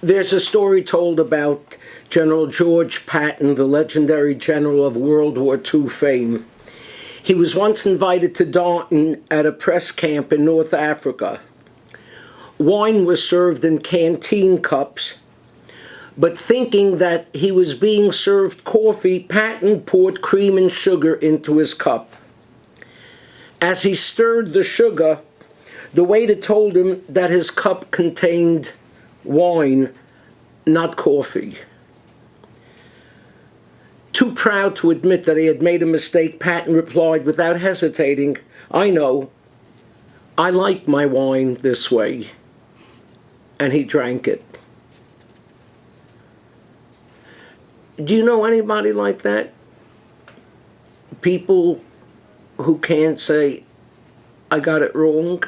There's a story told about General George Patton, the legendary general of World War II fame. He was once invited to dine at a press camp in North Africa. Wine was served in canteen cups, but thinking that he was being served coffee, Patton poured cream and sugar into his cup. As he stirred the sugar, the waiter told him that his cup contained wine, not coffee. Too proud to admit that he had made a mistake, Patton replied without hesitating, "I know. I like my wine this way." And he drank it. Do you know anybody like that? People who can't say, "I got it wrong.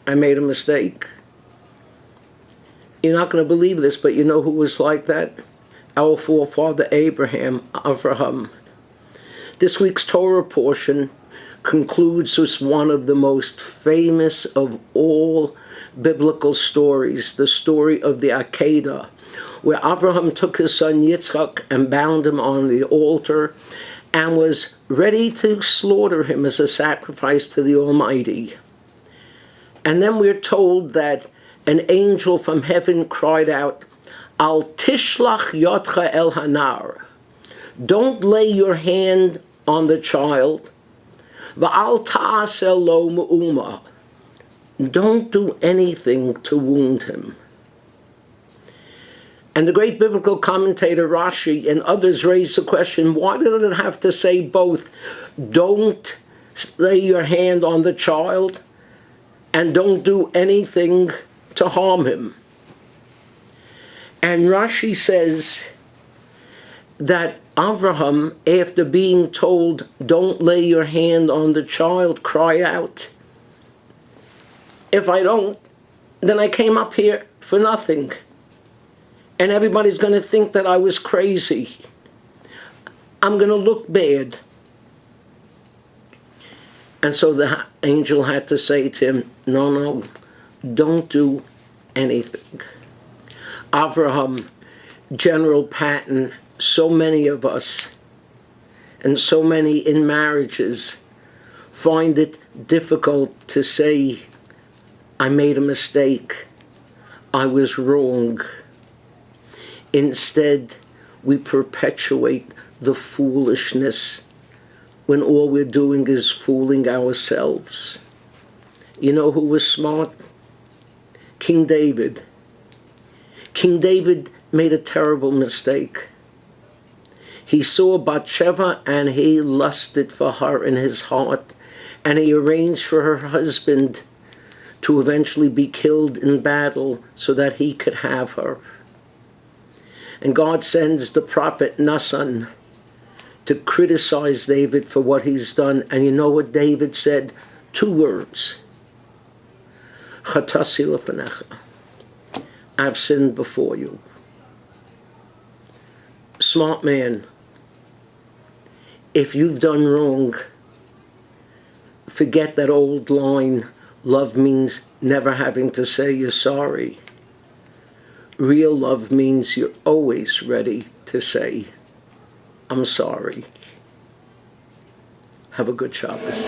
I made a mistake." You're not going to believe this, but you know who was like that? Our forefather Avraham. This week's Torah portion concludes with one of the most famous of all biblical stories, the story of the Akedah, where Avraham took his son Yitzchak and bound him on the altar and was ready to slaughter him as a sacrifice to the Almighty. And then we're told that an angel from heaven cried out, "Al tishlach yotcha el hanar." Don't lay your hand on the child. Va'al ta'aseh lo me'uma. Don't do anything to wound him. And the great biblical commentator Rashi and others raised the question, why did it have to say both? Don't lay your hand on the child and don't do anything to harm him. And Rashi says that Avraham, after being told, don't lay your hand on the child, cried out, "If I don't, then I came up here for nothing. And everybody's going to think that I was crazy. I'm going to look bad." And so the angel had to say to him, no, don't do anything. Avraham, General Patton, so many of us, and so many in marriages, find it difficult to say, "I made a mistake. I was wrong." Instead, we perpetuate the foolishness when all we're doing is fooling ourselves. You know who was smart? King David. King David made a terrible mistake. He saw Bathsheba and he lusted for her in his heart, and he arranged for her husband to eventually be killed in battle so that he could have her. And God sends the prophet Nathan to criticize David for what he's done. And you know what David said? 2 words. Chatasi lefanecha. I've sinned before you. Smart man. If you've done wrong, forget that old line, love means never having to say you're sorry. Real love means you're always ready to say, "I'm sorry." Have a good Shabbos.